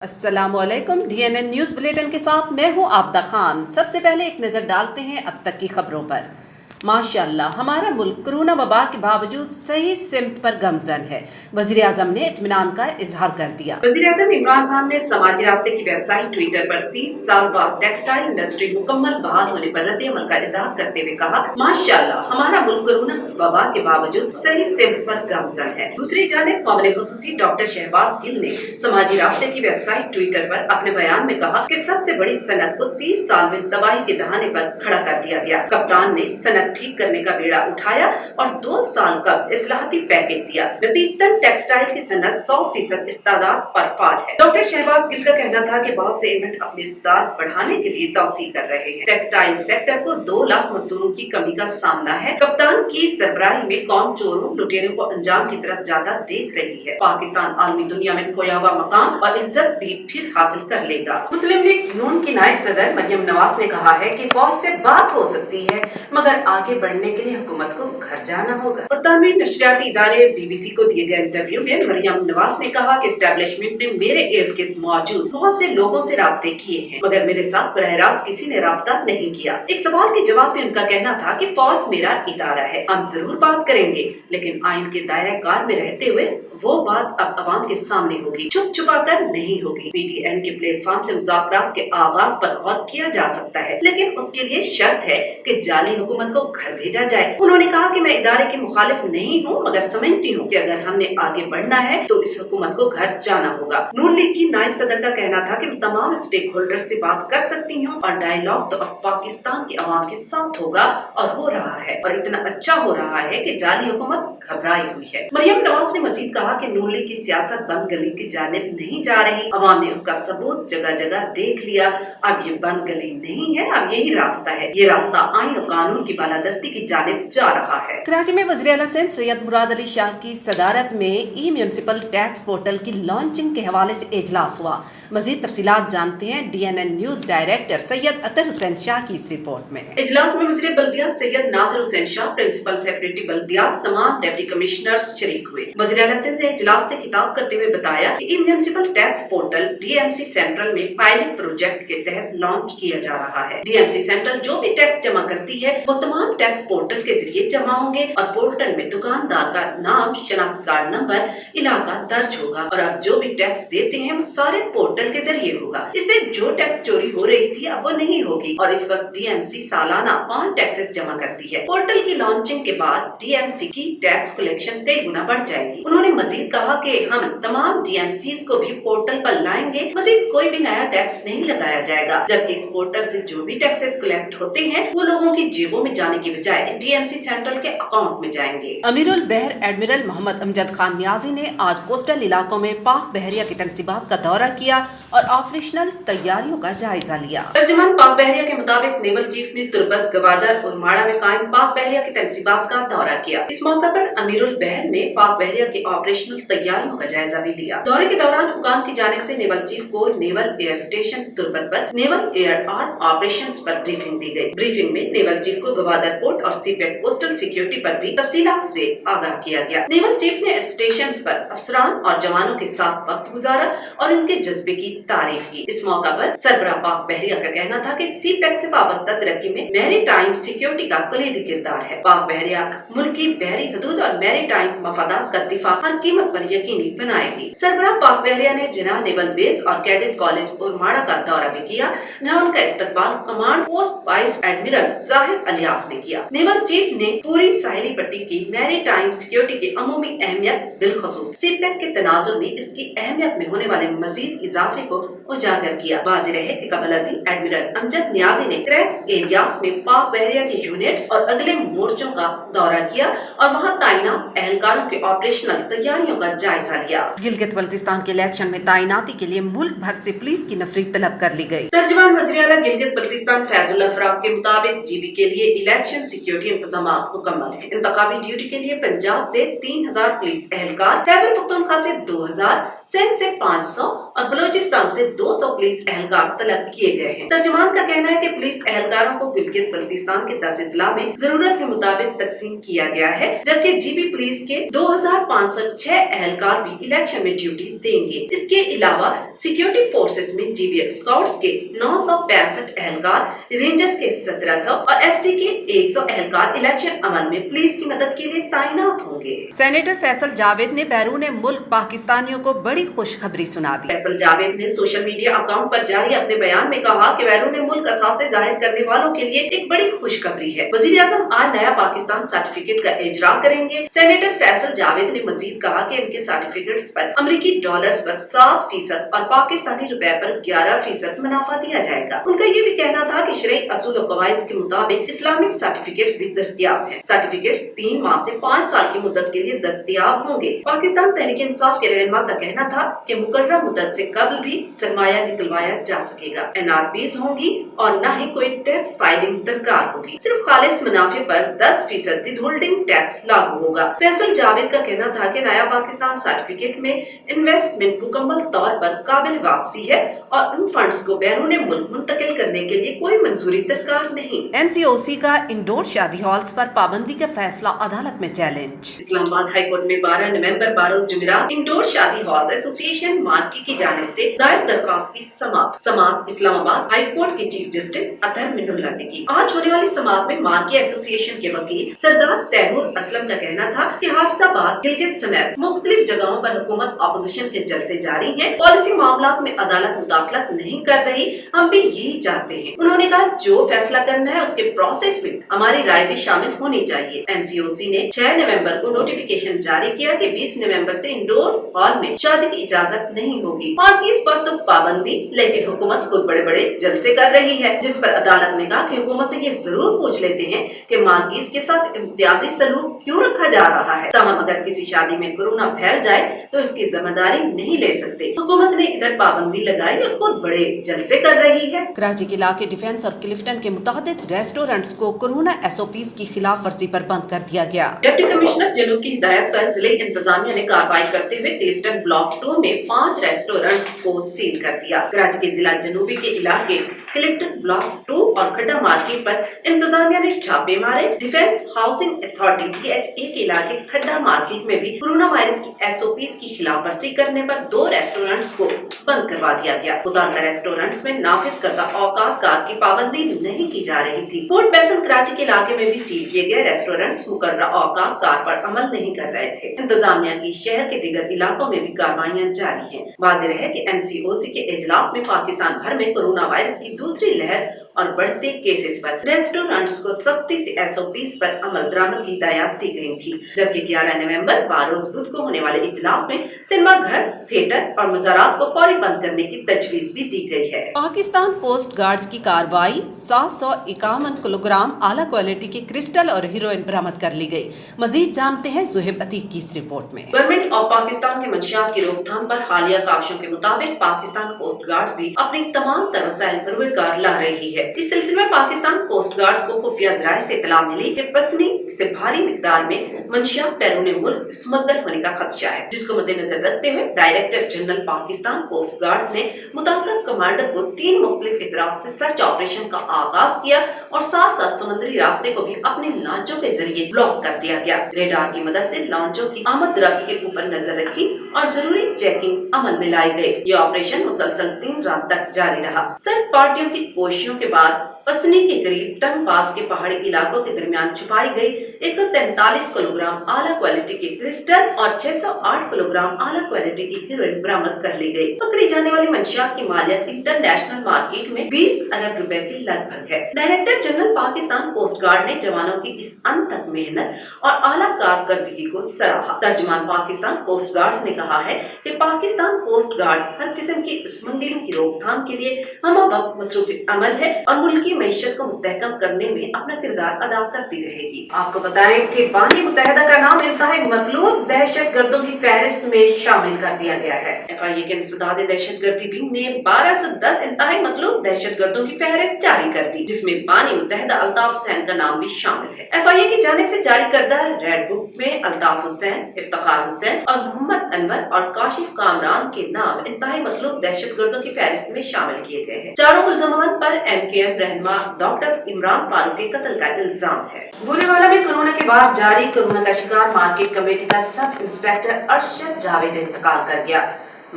अस्सलाम वालेकुम। DNN news bulletin के साथ मैं हूं आबदा खान। सबसे पहले एक नज़र डालते हैं अब तक की खबरों पर। माशाअल्लाह, हमारा मुल्क कोरोना वबा के बावजूद सही सिमत पर गमजन है। वज़ीर आज़म ने इत्मीनान का इजहार कर दिया। वज़ीर आज़म इमरान खान ने समाजी राब्ते की वेबसाइट ट्विटर पर 30 साल बाद टेक्सटाइल इंडस्ट्री मुकम्मल बहाल होने पर रद्द-ए-अमल का इजहार करते हुए कहा, माशाअल्लाह, हमारा मुल्क कोरोना वबा के बावजूद सही सिमत पर गमजन है। दूसरी जानिब काबिल खुसूसी डॉक्टर शहबाज गिल ने समाजी राब्ते की वेबसाइट ट्विटर पर अपने बयान में कहा कि सबसे बड़ी सनत को 30 साल में तबाही के दहाने पर खड़ा कर दिया गया। कप्तान ने सनत ठीक करने का बेड़ा उठाया और 2 साल का इस्लाहती पैकेज दिया। नतीजतन टेक्सटाइल की सनत 100% इस्तादाद पर फाल है। डॉक्टर शहबाज गिल का कहना था कि बहुत से इवेंट अपनी इस्तादाद बढ़ाने के लिए तौसी कर रहे हैं। टेक्सटाइल सेक्टर को 2 लाख मजदूरों की कमी का सामना है। कप्तान की सरबराही में कौम चोरों लुटेरों को अंजाम की तरफ ज्यादा देख रही है। पाकिस्तान आलमी दुनिया में खोया हुआ मकाम और इज्जत भी फिर हासिल कर लेगा। मुस्लिम लीग नून की नायब सदर मरियम नवाज ने कहा है कि फौज से बात हो सकती है, मगर आगे बढ़ने के लिए हुकूमत को घर जाना होगा। बरतानवी नशरियाती इदारे BBC को दिए गए इंटरव्यू में मरियम नवाज ने कहा कि एस्टेब्लिशमेंट ने मेरे इर्द गिर्द मौजूद बहुत से लोगों से राब्ते किए हैं, मगर मेरे साथ बरह रास्त किसी ने राब्ता नहीं किया। एक सवाल के जवाब में उनका कहना था कि फौज मेरा इदारा है, हम जरूर बात करेंगे, लेकिन आइन के दायरे कार में रहते हुए वो बात अब अवाम के सामने होगी, छुप छुपा कर नहीं होगी। PTN के प्लेटफॉर्म से मुज़ाकरात के आगाज पर गौर किया जा सकता है, लेकिन उसके लिए शर्त है कि जाली हुकूमत को घर भेजा जाए। उन्होंने कहा कि मैं इदारे की मुखालिफ नहीं हूँ, मगर समझती हूँ कि अगर हमने आगे बढ़ना है तो इस हुकूमत को घर जाना होगा। नून लीग की नायब सदर का कहना था कि मैं तमाम स्टेक होल्डर्स से बात कर सकती हूँ और डायलॉग तो अब पाकिस्तान की आवाम के साथ होगा और हो रहा है, और इतना अच्छा हो रहा है कि जाली हुकूमत घबराई हुई है। मरियम नवाज ने मजीद कहा कि नून लीग की सियासत बंद गली की जानिब नहीं जा रही, अवाम ने उसका सबूत जगह जगह देख लिया। अब ये बंद गली नहीं है, अब यही रास्ता है। ये रास्ता आइन और कानून की बालादस्ती की जानिब जा रहा है। कराची में वज़ीर आला सिंध सैयद मुराद अली शाह की सदारत में ई म्युनिसिपल टैक्स पोर्टल की लॉन्चिंग के हवाले से इजलास हुआ। मजीद तफसीलात जानते हैं DNN न्यूज डायरेक्टर सैयद अतर हुसैन शाह की इस रिपोर्ट में। इजलास में वज़ीर बल्दियात सैयद नासिर हुसैन शाह, प्रिंसिपल सेक्रेटरी बल्दियात, तमाम डिप्टी कमिश्नर्स शरीक हुए। वज़ीर आला सिंध ने इजलास से खिताब करते हुए बताया कि e municipal tax portal DMC central में पायलट प्रोजेक्ट के तहत लॉन्च किया जा रहा है। DMC सेंट्रल जो भी टैक्स जमा करती है वो तमाम टैक्स पोर्टल के जरिए जमा होंगे और पोर्टल में दुकानदार का नाम, शनाख्त कार्ड नंबर, इलाका दर्ज होगा, और अब जो भी टैक्स देते हैं वो सारे पोर्टल के जरिए होगा। इससे जो टैक्स चोरी हो रही थी अब वो नहीं होगी, और इस वक्त DMC सालाना 5 टैक्सेस जमा करती है। पोर्टल की लॉन्चिंग के बाद DMC की टैक्स कलेक्शन कई गुना बढ़ जाएगी। उन्होंने मजीद कहा कि हम तमाम DMCs को भी पोर्टल पर लाएंगे, मजीद कोई भी नया टैक्स नहीं लगाया जाएगा, जबकि इस पोर्टल से जो भी टैक्सेस कलेक्ट होते हैं वो लोगों की जेबों में जाने की बजाय DMC सेंट्रल के अकाउंट में जाएंगे। अमीरुल बहर एडमिरल मोहम्मद अमजद खान नियाजी ने आज कोस्टल इलाकों में पाक बहरिया की तनसीबात का दौरा किया और ऑपरेशनल तैयारियों का जायजा लिया। तर्जुमान पाक बहरिया के मुताबिक नेवल चीफ ने तुर्बत, गवादर और माड़ा में कायम पाक बहरिया की तनसीबात का दौरा किया। इस मौके पर अमीरुल बहर ने पाक बहरिया की ऑपरेशनल तैयारियों का जायजा भी लिया। दौरे के दौरान हुकाम की जानिब से नेवल चीफ को नेवल एयर स्टेशन तुर्बत पर नेवल एयर आर्म ऑपरेशंस पर ब्रीफिंग दी गई। ब्रीफिंग में नेवल चीफ को गवादर पोर्ट और सीपेट कोस्टल सिक्योरिटी पर भी तफसीलात से आगाह किया गया। नेवल चीफ ने स्टेशन पर अफसरान और जवानों के साथ वक्त गुजारा और उनके जज्बे की तारीफ की। इस मौका पर सरबराह पाक बहरिया का कहना था कि सीपेक से वाबस्ता तरक्की में मैरी टाइम सिक्योरिटी का कलीदी किरदार है। पाक बहरिया मुल्की बहरी हदूद और मैरी टाइम मफादात का दिफा हर कीमत पर यकीनी बनाएगी। सरबराह पाक बहरिया ने जिना नेवल बेस और कैडेट कॉलेज उरमाड़ा का दौरा भी किया, जहाँ उनका इस्तकबाल command post vice admiral Zahid alias ने किया। नेवल चीफ ने पूरी साहिली पट्टी की मैरी टाइम सिक्योरिटी की अमूमी अहमियत, बिलखसूस सीपेक के तनाजुर में इसकी अहमियत में होने वाले मजीद इजाफे को उजागर किया। वाज़ेह रहे कि कबल अज़ीम एडमिरल अमजद नियाजी ने क्रैक्स एरियाज में पाक बहरिया के यूनिट्स और अगले मोर्चों का दौरा किया और वहाँ तैनात एहलकारों के ऑपरेशनल तैयारियों का जायजा लिया। गिलगित बल्तिस्तान के इलेक्शन में तैनाती के लिए मुल्क भर से पुलिस की नफरी तलब कर ली गई। तर्जुमान वज़ीर आला गिलगित बल्तिस्तान फैजुल अफराब के मुताबिक GB के लिए इलेक्शन सिक्योरिटी इंतजाम मुकम्मल है। इंतखाबी ड्यूटी के लिए पंजाब से 3000 पुलिस एहलकार, खैबर पख्तूनख्वा से 2000, सिंध से 500 और बलूचिस्तान से 200 पुलिस एहलकार तलब किए गए हैं। तर्जुमान का कहना है कि पुलिस एहलकारों को गिलगित बल्तिस्तान के 10 अजला में जरूरत के मुताबिक तकसीम किया गया है, जबकि जीबी पुलिस के 2506 एहलकार भी इलेक्शन में ड्यूटी देंगे। इसके अलावा सिक्योरिटी फोर्सेस में जीबी स्काउट्स के 965 एहलकार, रेंजर्स के 1700 और एफसी के 100 एहलकार इलेक्शन अमल में पुलिस की मदद के लिए तैनात होंगे। सेनेटर फैसल जावेद ने बैरून मुल्क पाकिस्तानियों को बड़ी खुशखबरी सुना दी। फैसल जावेद ने सोशल मीडिया अकाउंट पर जारी अपने बयान में कहा कि बैरून मुल्क असासे जाहिर करने वालों के लिए एक बड़ी खुशखबरी है। वजीर आजम आज नया पाकिस्तान सर्टिफिकेट का इजरा करेंगे। सेनेटर फैसल जावेद ने मजीद कहा कि इनके सर्टिफिकेट्स पर अमेरिकी डॉलर्स पर 7% और पाकिस्तानी रुपए पर 11% मुनाफा दिया जाएगा। उनका ये भी कहना था कि शरई असूल और कवायद के मुताबिक इस्लामिक सर्टिफिकेट्स भी दस्तयाब हैं। सर्टिफिकेट्स 3 माह से 5 साल की मुद्दत के लिए दस्तयाब होंगे। पाकिस्तान तहरीक इंसाफ के रहनुमा का कहना था कि मुकर्रर मुद्दत से कबल भी सरमाया निकलवाया जा सकेगा। NRPs होंगी और न ही कोई टैक्स फाइलिंग दरकार होगी। सिर्फ खालिस मुनाफे पर 10% विदहोल्डिंग टैक्स लागू होगा। फैसल जावेद का कहना था कि नया पाकिस्तान सर्टिफिकेट में इन्वेस्टमेंट मुकम्मल तौर पर काबिल वापसी है और उन फंड्स को बैरून मुल्क मुंतकिल करने के लिए कोई मंजूरी दरकार नहीं। NCOC का इंडोर शादी हॉल्स पर पाबंदी का फैसला अदालत में चैलेंज। इस्लामाबाद हाई कोर्ट में 12 नवंबर बारोज जुमेरात इंडोर शादी हॉल्स एसोसिएशन मार्की की जानिब से दायर दरखास्त की समाअत इस्लामाबाद हाई कोर्ट के चीफ जस्टिस अतहर मिन्नुल्लाह ने की। आज होने वाली समाअत में मार्की एसोसिएशन के वकील सरदार तैमूर असलम का कहना था कि हाफिजाबाद, गिलगित समेत मुख्तलिफ जगहों पर हुकूमत ऑपोजिशन के जलसे जारी है। पॉलिसी मामलात में अदालत मुदाखलत नहीं कर रही, हम भी यही चाहते हैं। उन्होंने कहा जो फैसला करना है उसके प्रोसेस में हमारी राय भी शामिल होनी चाहिए। NCOC ने 6 नवंबर को नोटिफिकेशन जारी किया कि 20 नवंबर से इंडोर हॉल में शादी की इजाजत नहीं होगी। मार्कीज पर तो पाबंदी, लेकिन हुकूमत खुद बड़े बड़े जलसे कर रही है, जिस पर अदालत ने कहा कि हुकूमत से ये जरूर पूछ लेते हैं कि मार्कीज के साथ इम्तियाजी सलूक क्यों रखा जा रहा है। तमाम अगर किसी शादी में कोरोना फैल जाए तो इसकी जिम्मेदारी नहीं ले सकते। हुकूमत ने इधर पाबंदी लगाई और खुद बड़े जलसे कर रही है। कराची के इलाके डिफेंस और क्लिफ्टन के मुताबिक रेस्टोरेंट्स को कोरोना SOPs की खिलाफ वर्जी पर बंद कर दिया गया। डिप्टी कमिश्नर जनूब की हिदायत पर जिले इंतजामिया ने कार्रवाई करते हुए क्लिफ्टन ब्लॉक 2 में 5 रेस्टोरेंट्स को सील कर दिया। कराची के जिला जनूबी के इलाके क्लिफ्टन ब्लॉक 2 और खड्डा मार्केट पर इंतजामिया ने छापे मारे। डिफेंस हाउसिंग अथॉरिटी DHA के इलाके खड्डा मार्केट में भी कोरोना वायरस की SOPs की खिलाफ वर्जी करने पर 2 रेस्टोरेंट्स को बंद करवा दिया गया। मुताल्लिका रेस्टोरेंट्स में नाफिज करदा औकात कार की पाबंदी नहीं की जा रही थी। पोर्ट बैसन कराची के इलाके में भी सील किए गए रेस्टोरेंट्स मुकर्रर औकात कार पर अमल नहीं कर रहे थे। इंतजामिया की शहर के दीगर इलाकों में भी कार्रवाइयां जारी हैं। वाज़ेह है कि NCOC के इजलास में पाकिस्तान भर में कोरोना वायरस की दूसरी लहर और बढ़ते केसेस पर रेस्टोरेंट्स को सख्ती से SOPs पर अमल दरामद की हिदायत दी गई थी, जबकि 11 नवंबर बारोज बुध को होने वाले इजलास में सिनेमा घर, थिएटर और मज़ारात को फौरी बंद करने की तजवीज भी दी गई है। पाकिस्तान कोस्ट गार्ड्स की कार्रवाई 751 किलोग्राम आला क्वालिटी के क्रिस्टल और हीरोइन बरामद कर ली गई। मजीद जानते हैं ज़ुहैब अतीक की इस रिपोर्ट में। गवर्नमेंट ऑफ पाकिस्तान के मंशियात की रोकथाम पर हालिया काविशों के मुताबिक पाकिस्तान कोस्ट गार्ड्स भी अपनी तमाम तरह वसाइल पर रोजगार ला रही है। इस सिलसिले में पाकिस्तान कोस्ट गार्ड्स को खुफिया ज़राए से इत्तला मिली कि पसनी से भारी मिकदार में मंशियात बैरून मुल्क स्मगल होने का खदशा है, जिसको मद्देनजर रखते हुए director general Pakistan coast guards ने मुतल्लिका कमांडर को 3 मुख्तलिफ इतराज से सर्च ऑपरेशन का आगाज किया और साथ साथ समुद्री रास्ते को भी अपने लॉन्चों के जरिए ब्लॉक कर दिया गया। रेडार की मदद से लॉन्चों की आमद रफ्त के ऊपर नजर रखी और जरूरी चेकिंग अमल में लाई गई। ये ऑपरेशन मुसलसल 3 रात तक जारी रहा। सर्च पार्टियों की कोशिशों के बाद पसनी के करीब तंग पास के पहाड़ी इलाकों के दरमियान छुपाई गई 143 किलोग्राम आला क्वालिटी के क्रिस्टल और 608 किलोग्राम आला क्वालिटी की हीरोइन बरामद कर ली गई। पकड़ी जाने वाली मंशियात की मालियत इंटरनेशनल मार्केट में 20 अरब रुपए के लगभग है। Director general Pakistan coast guard ने जवानों की इस अनथक मेहनत और आला कारकर्दगी को सराहा। तर्जुमान पाकिस्तान कोस्ट गार्ड्स ने कहा है कि पाकिस्तान कोस्ट गार्ड्स हर किस्म की स्मगलिंग की रोकथाम के लिए हम वक्त मसरूफ अमल है और मुल्की معیشت کو مستحکم کرنے میں اپنا کردار ادا کرتی رہے گی۔ آپ کو بتائیں کہ بانی متحدہ کا نام انتہائی مطلوب دہشت گردوں کی فہرست میں شامل کر دیا گیا ہے۔ FIA کے انسداد دہشت گردی ونگ نے 1210 انتہائی مطلوب دہشت گردوں کی فہرست جاری کر دی، جس میں بانی متحدہ الطاف حسین کا نام بھی شامل ہے۔ FIA کی جانب سے جاری کردہ ریڈ بک میں الطاف حسین، افتخار حسین اور محمد انور اور کاشف کامران کے نام انتہائی مطلوب دہشت گردوں کی فہرست میں شامل کیے گئے ہیں۔ چاروں ملزمان پر MKM رہنما ڈاکٹر عمران فاروق کے قتل کا الزام ہے۔ بوریوالہ میں کورونا کے بعد جاری کورونا کا شکار مارکیٹ کمیٹی کا سب انسپکٹر ارشد جاوید انتقال کر گیا۔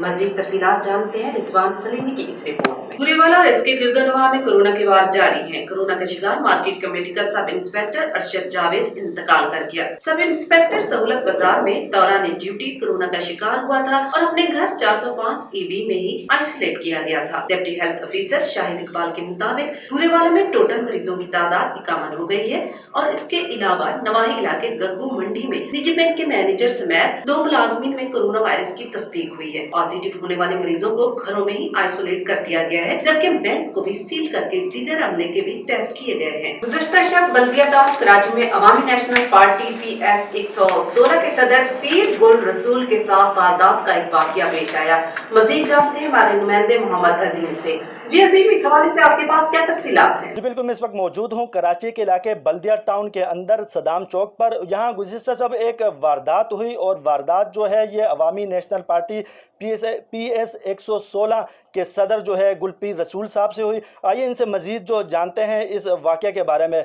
مزید تفصیلات جانتے ہیں رضوان سلیمی کی اس رپورٹ میں۔ بوریوالہ اور اس کے گرد و نواح میں کورونا کے بعد جاری ہیں۔ کورونا کا شکار مارکیٹ کمیٹی کا سب انسپکٹر ارشد جاوید انتقال کر گیا۔ سب انسپکٹر سہولت بازار میں دوران ڈیوٹی کورونا کا شکار ہوا تھا اور اپنے گھر 405 EB میں ہی آئسولیٹ کیا گیا تھا۔ ڈپٹی ہیلتھ آفیسر شاہد اقبال کے مطابق بوریوالہ میں ٹوٹل مریضوں کی تعداد 51 ہو گئی ہے اور اس کے علاوہ نواحی علاقے گگو منڈی میں نجی بینک کے مینیجر سمیت 2 ملازمین میں کورونا وائرس کی تصدیق ہوئی ہے۔ پازیٹیو ہونے والے مریضوں کو گھروں میں ہی آئسولیٹ کر دیا گیا ہے، جبکہ بینک کو بھی سیل کر کے دیگر عملے کے بھی ٹیسٹ کیے گئے ہیں۔ گزشتہ شب بلدیہ ٹاؤن کراچی میں عوامی نیشنل پارٹی PS 116 کے صدر پیر گل رسول کے ساتھ واردات کا ایک واقعہ پیش آیا۔ مزید جانتے ہیں ہمارے نمائندے محمد عظیم سے۔ جی عظیم، اس حوالے سے آپ کے پاس کیا تفصیلات ہیں؟ جی بالکل، میں اس وقت موجود ہوں کراچی کے علاقے بلدیہ ٹاؤن کے اندر صدام چوک پر۔ یہاں گزشتہ شب ایک واردات ہوئی اور واردات جو ہے یہ عوامی نیشنل پارٹی PS 116 کے صدر جو ہے گلپیر رسول صاحب سے ہوئی۔ آئیے ان سے مزید جو جانتے ہیں اس واقعہ کے بارے میں۔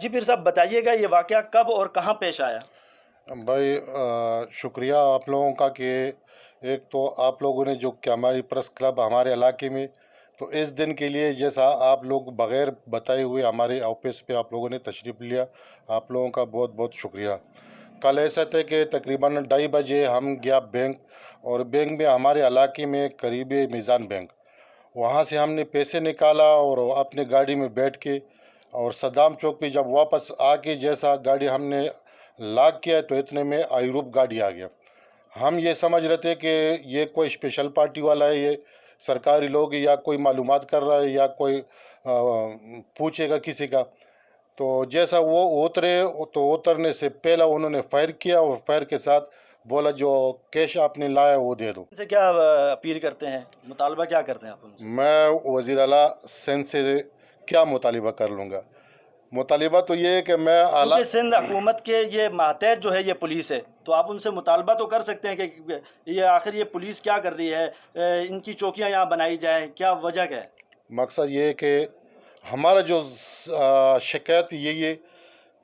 جی پیر صاحب بتائیے گا یہ واقعہ کب اور کہاں پیش آیا؟ بھائی شکریہ آپ لوگوں کا کہ ایک تو آپ لوگوں نے جو کہ ہماری پریس کلب ہمارے علاقے میں، تو اس دن کے لیے جیسا آپ لوگ بغیر بتائے ہوئے ہمارے آفس پہ آپ لوگوں نے تشریف لیا، آپ لوگوں کا بہت بہت شکریہ۔ کل ایسا تھا کہ تقریباً 2:30 بجے ہم گیا بینک، اور بینک میں ہمارے علاقے میں قریب میزان بینک، وہاں سے ہم نے پیسے نکالا اور اپنے گاڑی میں بیٹھ کے، اور صدام چوک پہ جب واپس آ کے جیسا گاڑی ہم نے لاک کیا تو اتنے میں آئیروب گاڑی آ گیا۔ ہم یہ سمجھ رہے تھے کہ یہ کوئی اسپیشل پارٹی والا ہے، یہ سرکاری لوگ یا کوئی معلومات کر رہا ہے یا کوئی پوچھے گا کسی کا۔ تو جیسا وہ اترے تو اترنے سے پہلا انہوں نے فائر کیا، اور فائر کے ساتھ بولا جو کیش آپ نے لایا وہ دے دو۔ ان سے کیا اپیل کرتے ہیں، مطالبہ کیا کرتے ہیں آپ ان سے؟ میں وزیر اعلیٰ سندھ سے کیا مطالبہ کر لوں گا؟ مطالبہ تو یہ ہے کہ میں اعلیٰ سندھ حکومت کے یہ ماتحت جو ہے یہ پولیس ہے، تو آپ ان سے مطالبہ تو کر سکتے ہیں کہ یہ آخر یہ پولیس کیا کر رہی ہے، ان کی چوکیاں یہاں بنائی جائیں، کیا وجہ کیا ہے؟ مقصد یہ ہے کہ ہمارا جو شکایت یہی ہے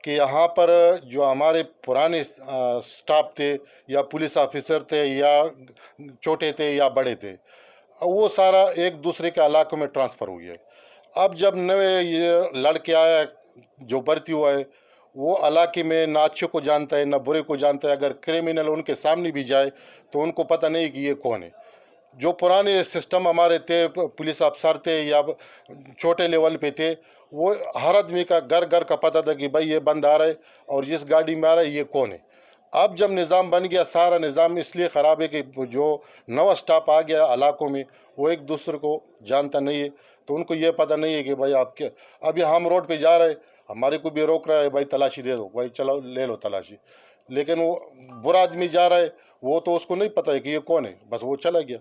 کہ یہاں پر جو ہمارے پرانے سٹاف تھے یا پولیس آفیسر تھے یا چھوٹے تھے یا بڑے تھے، وہ سارا ایک دوسرے کے علاقوں میں ٹرانسفر ہو گیا ہے۔ اب جب نئے یہ لڑکے آیا جو بھرتی ہوا ہے، وہ علاقے میں نہ اچھے کو جانتا ہے نہ برے کو جانتا ہے، اگر کرمنل ان کے سامنے بھی جائے تو ان کو پتہ نہیں کہ یہ کون ہے۔ جو پرانے سسٹم ہمارے تھے، پولیس افسر تھے یا چھوٹے لیول پہ تھے، وہ ہر آدمی کا گھر گھر کا پتہ تھا کہ بھائی یہ بند آ رہا ہے اور جس گاڑی میں آ رہا ہے یہ کون ہے۔ اب جب نظام بن گیا، سارا نظام اس لیے خراب ہے کہ جو نوا سٹاف آ گیا علاقوں میں، وہ ایک دوسرے کو جانتا نہیں ہے، تو ان کو یہ پتہ نہیں ہے کہ بھائی آپ کیا۔ ابھی ہم روڈ پہ جا رہے ہیں، ہمارے کو بھی روک رہا ہے، بھائی تلاشی دے دو، بھائی چلو لے لو تلاشی، لیکن وہ برا آدمی جا رہا ہے، وہ تو اس کو نہیں پتہ ہے کہ یہ کون ہے، بس وہ چلا گیا۔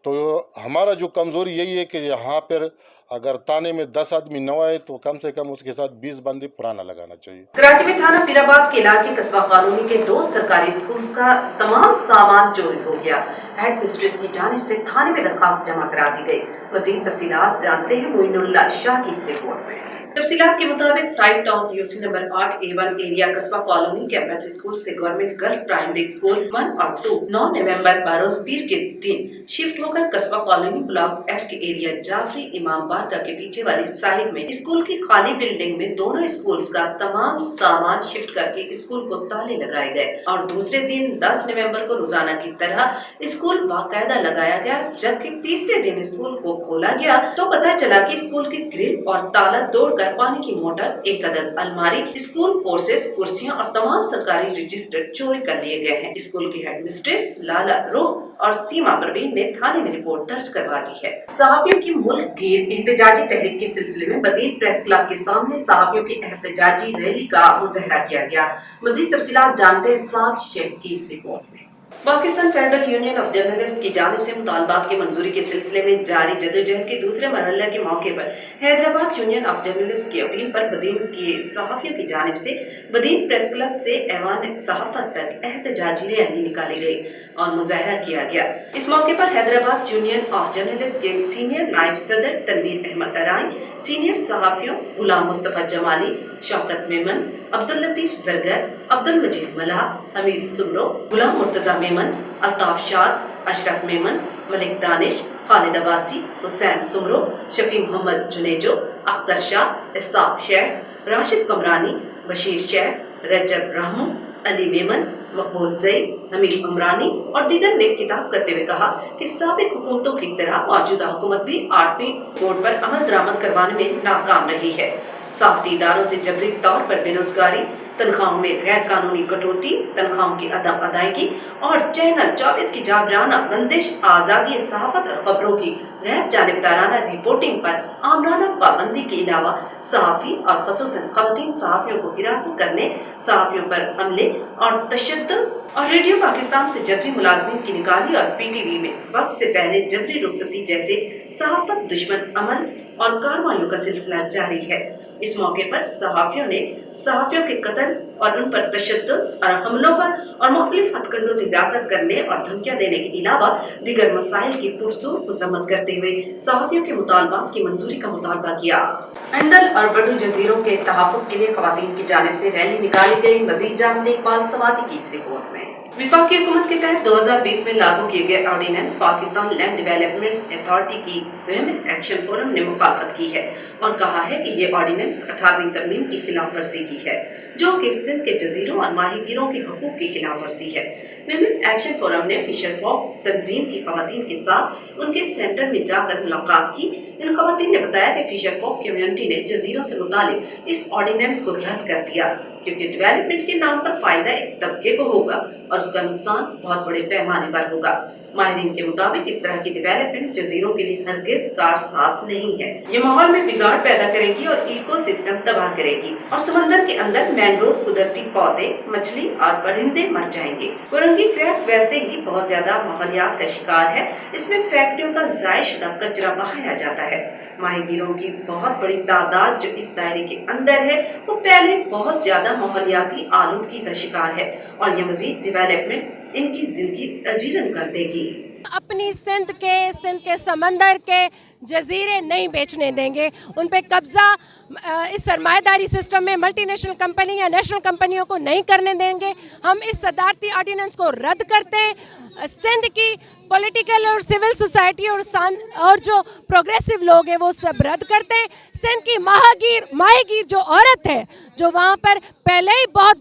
تو ہمارا جو کمزوری یہی ہے کہ یہاں پر اگر تانے میں 10 آدمی نو آئے تو کم سے کم اس کے ساتھ 20 بندے پرانا لگانا چاہیے۔ کراچی میں تھانہ پیر آباد کے علاقے قصبہ کالونی کے 2 سرکاری اسکولز کا تمام سامان چوری ہو گیا۔ ہیڈ مسٹریس کی جانب سے تھانے میں درخواست جمع کرا دی گئی۔ مزید تفصیلات جانتے ہیں معین اللہ شاہ کی اس رپورٹ میں۔ تفصیلات کے مطابق site town POC number 8A1 area قصبہ کالونی کیمپس اسکول سے گورنمنٹ گرلز پرائمری اسکول 1 اور 2 9 نومبر بروز پیر کے دن شفٹ ہو کر قصبہ کالونی بلاک F کے ایریا جعفری امام بارگاہ کے پیچھے والی سائڈ میں اسکول کی خالی بلڈنگ میں دونوں اسکولز کا تمام سامان شفٹ کر کے اسکول کو تالے لگائے گئے، اور دوسرے دن 10 نومبر کو روزانہ کی طرح اسکول باقاعدہ لگایا گیا، جبکہ تیسرے دن اسکول کو کھولا گیا تو پتہ چلا کہ اسکول کی گرل اور تالا توڑ کر پانی کی موٹر، ایک عدد الماری، اسکول کورسز، کرسیاں اور تمام سرکاری رجسٹر چوری کر لیے گئے ہیں۔ اسکول کی ہیڈ مسٹریس لالا روح اور سیما پروین ने थाने में रिपोर्ट दर्ज करवा दी है। सहाफियों की मुल्क गीर एहतजाजी तहरीक के सिलसिले में बदीन प्रेस क्लब के सामने सहाफियों की एहतजाजी रैली का मुजाहरा किया गया। मजीद तफसीलात जानते हैं साफ शेख की इस रिपोर्ट में। Pakistan federal union of journalist की जानिब से मुतालबात की मंजूरी के सिलसिले में जारी जदोजहद के दूसरे मरहले के मौके पर हैदराबाद यूनियन ऑफ जर्नलिस्ट की अपील पर बदीन के सहाफियों की जानिब से बदीन प्रेस क्लब से ऐवान सहाफत तक एहतजाजी रैली निकाली गई और मुजाहरा किया गया। इस मौके पर हैदराबाद यूनियन ऑफ जर्नलिस्ट के सीनियर नायब सदर तनवीर अहमद अराई, सीनियर सहाफियों गुलाम मुस्तफा जमाली, शौकत मेमन, अब्दुल लतीफ जरगर, अब्दुल मजीद मल्हा, हमीद सुमरो, गुलाम मुर्तजा मेमन, अल्ताफ शाद, अशरफ मेमन, मलिक दानिश, खालिद अब्बासी, हुसैन सुमरो, शफी मोहम्मद जुनेजो, अख्तर शाह, इस्साक शेख, राशिद कमरानी, बशीर शेख, रजब रहमू, अली मेमन, मकबूल ज़ैद, हमीद उमरानी और दीगर ने खिताब करते हुए कहा कि साबिक हुकूमतों की तरह मौजूदा हुकूमत भी 8वीं कोड पर अमल दरामद करवाने में नाकाम रही है। साख्ती इदारों से जबरी तौर पर बेरोजगारी, तनख्वाहों में गैर कानूनी कटौती, तनख्वाहों की अदम अदायगी और चैनल 24 की जाबराना बंदिश, आज़ादी सहाफत और खबरों की गैर जानिबदाराना रिपोर्टिंग पर आमराना पाबंदी के अलावा सहाफ़ी और ख़ुसूसन ख़वातीन सहाफ़ियों को हिरासत करने, सहाफ़ियों पर हमले और तशद्दुद और रेडियो पाकिस्तान से जबरी मुलाजमीन की निकाली और PTV में वक्त से पहले जबरी रुखसती जैसे सहाफत दुश्मन अमल और कार्रवाइयों का सिलसिला जारी है। इस मौके पर सहाफियों ने सहाफियों के कत्ल और उन पर तशद्दुद और हमलों पर और मुख्तलिफ हथकंडों से हिरासत करने और धमकियां देने के अलावा दीगर मसाइल की पुरजोर मजम्मत करते हुए सहाफियों के मुतालबात की मंजूरी का मुतालबा किया। अंडल और बडू जजीरों के तहफ़्फ़ुज़ के लिए ख़वातीन की जानिब से रैली निकाली गई। मज़ीद जानते इकबाल सवादी की इस रिपोर्ट में। विफाकी हुकूमत के तहत 2020 में लागू किए गए ordinance Pakistan land development authority की वुमेन एक्शन फोरम ने मुखालफत की है और कहा है कि ये ऑर्डिनेंस 18वीं तरमीम की खिलाफ वर्जी की है, जो कि सिंध के जजीरों और माहीगीरों के हकूक की खिलाफ वर्जी है। वुमेन एक्शन फोरम ने फिशर फॉक तंजीम की खवातीन के साथ उनके सेंटर में जाकर मुलाकात की। इन खवातीन ने बताया कि फिशर फॉक कम्युनिटी ने जजीरों से मुतालिक इस ऑर्डिनेंस को रद्द कर दिया क्योंकि डेवलपमेंट के नाम पर फायदा एक तबके को होगा और उसका नुकसान बहुत बड़े पैमाने पर होगा। माहिरीन के मुताबिक इस तरह की डेवलपमेंट जजीरों के लिए हरगिज़ कारसाज नहीं है। ये माहौल में बिगाड़ पैदा करेगी और इकोसिस्टम तबाह करेगी और समंदर के अंदर मैंग्रोव कुदरती पौधे, मछली और परिंदे मर जाएंगे। कुरंगी क्रैक वैसे ही बहुत ज्यादा माहौलियात का शिकार है। इसमें फैक्ट्रियों का ज़ाय शुदा कचरा बहाया जाता है। माहीगीरों की बहुत बड़ी तादाद जो इस दायरे के अंदर है वो पहले बहुत ज्यादा माहौलियाती आलूदगी का शिकार है और ये मजीद डेवलपमेंट इनकी जिंदगी अजीरन कर देगी। अपनी सिंध के समंदर के जजीरे नहीं बेचने देंगे, उन पे कब्जा इस सरमायादारी सिस्टम में मल्टीनेशनल कंपनी या नेशनल कंपनियों को नहीं करने देंगे। हम इस सदारती ऑर्डिनेंस को रद्द करते हैं। सिंध की पॉलिटिकल और सिविल सोसाइटी और जो प्रोग्रेसिव लोग हैं वो सब रद्द करते हैं। सिंध की माहीगीर जो औरत है जो वहाँ पर पहले ही बहुत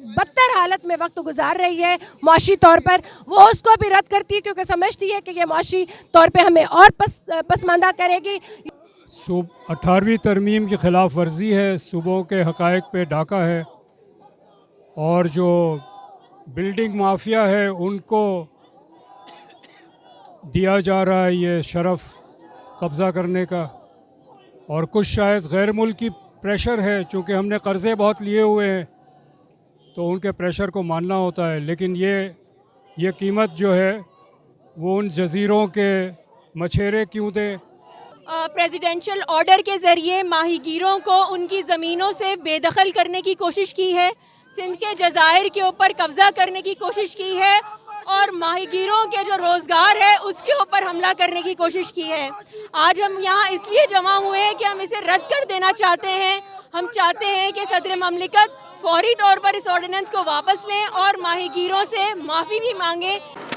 बदतर हालत में वक्त गुजार रही है मुआशी तौर पर, वो उसको भी रद्द करती है क्योंकि समझती है कि ये मुआशी तौर पे हमें और पसमानदा करेगी। 18वीं तरमीम की खिलाफ वर्जी है, सूबों के हक़ाइक़ पे डाका है और जो बिल्डिंग माफिया है उनको दिया जा रहा है ये शरफ़ कब्ज़ा करने का, और कुछ शायद गैर मुल्की प्रेशर है, चूँकि हमने कर्ज़े बहुत लिए हुए हैं तो उनके प्रेशर को मानना होता है। लेकिन ये कीमत जो है वो उन जजीरों के मछेरे क्यों दें। प्रेसिडेंशियल ऑर्डर के ज़रिए माहीगीरों को उनकी ज़मीनों से बेदखल करने की कोशिश की है, सिंध के जज़ायर के ऊपर कब्ज़ा करने की कोशिश की है और माहीगीरों के जो रोज़गार है उसके ऊपर हमला करने की कोशिश की है। आज हम यहाँ इसलिए जमा हुए हैं कि हम इसे रद्द कर देना चाहते हैं। हम चाहते हैं कि सदर ममलिकत फौरी तौर पर इस ऑर्डिनेंस को वापस लें और माहीगीरों से माफ़ी भी मांगे।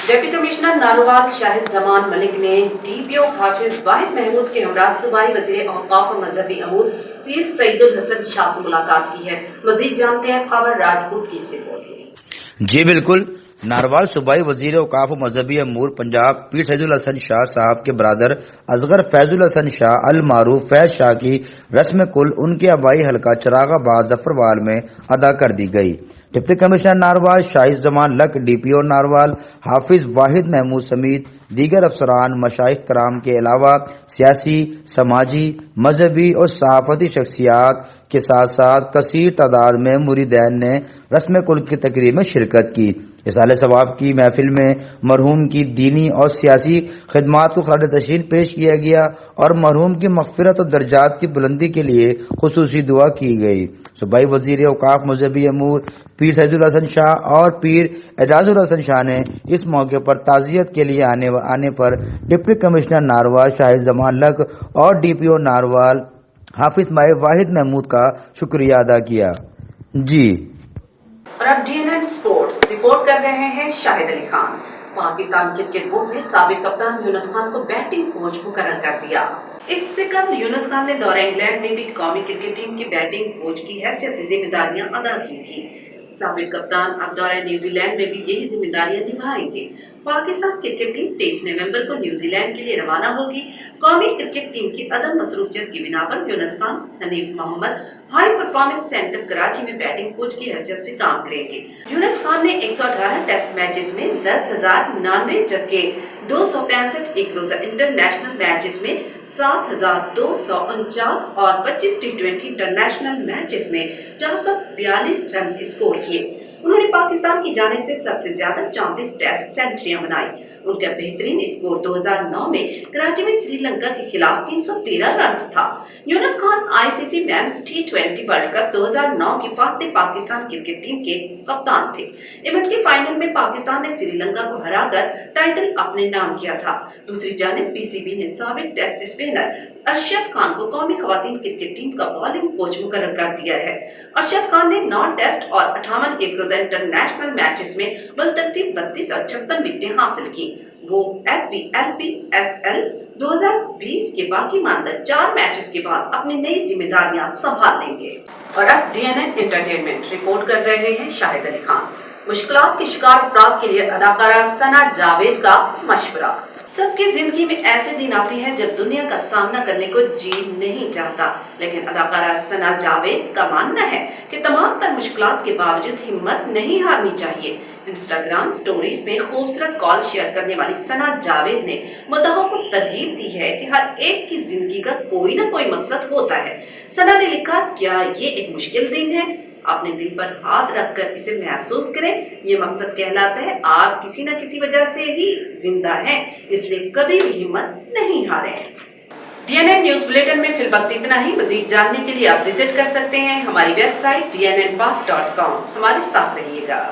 डिप्टी कमिश्नर नारोवाल शाहिद जमान मलिक ने DPO हाफिज वाहिद महमूद के हमरा सूबाई वज़ीर औक़ाफ़ व मज़हबी अमूर पीर सईदुल हसन शाह से मुलाकात की है। मज़ीद जानते हैं खबर राजपूत की इस रिपोर्ट में। जी बिल्कुल, नारवाल सूबाई वजीर औक़ाफ़ व मज़हबी अमूर पंजाब पीर सईदुल हसन शाह साहब के ब्रदर असगर फैजुल हसन शाह अल मारूफ फैज शाह की रस्म कुल उनके आबाई हल्का चरागाबाद जफरवाल में अदा कर दी गई। Deputy commissioner Narowal Shahid Zaman Lak, DPO Narowal Hafiz Waheed Mahmood समीत دیگر افسران، مشائخ کرام کے علاوہ سیاسی، سماجی، مذہبی اور صحافتی شخصیات کے ساتھ ساتھ کثیر تعداد میں مریدین نے رسم کل کی تقریب میں شرکت کی۔ اصالِ ثواب کی محفل میں مرحوم کی دینی اور سیاسی خدمات کو خراج تحسین پیش کیا گیا اور مرحوم کی مغفرت اور درجات کی بلندی کے لیے خصوصی دعا کی گئی۔ صوبائی وزیر اوقاف مذہبی امور پیر سید الحسن شاہ اور پیر اعجاز الحسن شاہ نے اس موقع پر تعزیت کے لیے آنے پر ڈپٹی کمشنر ناروال شاہد زمان لک اور ڈی پی او ناروال حافظ واحد محمود کا شکریہ ادا کیا۔ جی اور اب DNN سپورٹس رپورٹ کر رہے ہیں شاہد علی خان۔ پاکستان کرکٹ بورڈ نے سابق کپتان یونس خان کو بیٹنگ کوچ مقرر کر دیا۔ اس سے قبل یونس خان نے دورہ انگلینڈ میں بھی قومی کرکٹ ٹیم کی بیٹنگ کوچ کی حیثیت سے ذمہ داریاں ادا کی تھی۔ سابق کپتان اب دورہ نیوزی لینڈ میں بھی یہی ذمہ داریاں نبھائیں گے۔ پاکستان کرکٹ ٹیم 23 نومبر کو نیوزی لینڈ کے لیے روانہ ہوگی۔ قومی کرکٹ ٹیم کی عدم مصروفیت کی بنا پر یونس خان حنیف محمد ہائی پرفارمنس سینٹر کراچی میں بیٹنگ کوچ کی حیثیت سے کام کریں گے۔ یونس خان نے 118 ٹیسٹ میچز میں 10,099 جبکہ 265 ایک روزہ انٹرنیشنل میچز میں 7,249 اور 25 T20 انٹرنیشنل میچز میں 442 رنز اسکور کیے۔ انہوں نے پاکستان کی جانب سے سب سے زیادہ 34 ٹیسٹ سینچریاں بنائی۔ ان کا بہترین اسکور 2009 میں کراچی میں سری لنکا کے خلاف 313 رنز تھا۔ Younis Khan ICC men's T20 world cup 2009 کی فاتح پاکستان کرکٹ ٹیم کے کپتان تھے۔ ایونٹ کے فائنل میں پاکستان نے سری لنکا کو ہرا کر ٹائٹل اپنے نام کیا تھا۔ دوسری جانب PCB نے سابق ٹیسٹ اسپنر ارشد خان کو قومی خواتین کرکٹ ٹیم کا بالنگ کوچ مقرر کر دیا ہے۔ ارشد خان نے 9 ٹیسٹ اور 58 ایک روزہ انٹرنیشنل میچز میں بالترتیب 32 اور 56 وکٹیں حاصل کی۔ وہ LPSL 2020 کے باقی ماندہ 4 میچز کے بعد اپنی نئی ذمہ داریاں سنبھال لیں گے۔ اور اب DNN انٹرٹینمنٹ رپورٹ کر رہے ہیں شاہد علی خان۔ مشکلات کے شکار افراد کے لیے اداکارہ ثنا جاوید کا مشورہ۔ سب کی زندگی میں ایسے دن آتی ہیں جب دنیا کا سامنا کرنے کو جی نہیں چاہتا، لیکن اداکارہ ثنا جاوید کا ماننا ہے کہ تمام تر مشکلات کے باوجود ہمت نہیں ہارنی چاہیے۔ انسٹاگرام سٹوریز میں خوبصورت کال شیئر کرنے والی ثنا جاوید نے مداحوں کو ترغیب دی ہے کہ ہر ایک کی زندگی کا کوئی نہ کوئی مقصد ہوتا ہے۔ ثنا نے لکھا، کیا یہ ایک مشکل دن ہے؟ اپنے دل پر ہاتھ رکھ کر اسے محسوس کریں، یہ مقصد کہلاتا ہے آپ کسی نہ کسی وجہ سے ہی زندہ ہیں، اس لیے کبھی بھی ہمت نہیں ہاریں۔ DNN نیوز بلیٹن میں فی الوقت اتنا ہی۔ مزید جاننے کے لیے آپ وزٹ کر سکتے ہیں ہماری ویب سائٹ dnnpak.com۔ ہمارے ساتھ رہیے گا۔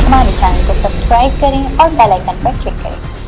ہمارے چینل کو سبسکرائب کریں اور بیل آئیکن پر کلک کریں۔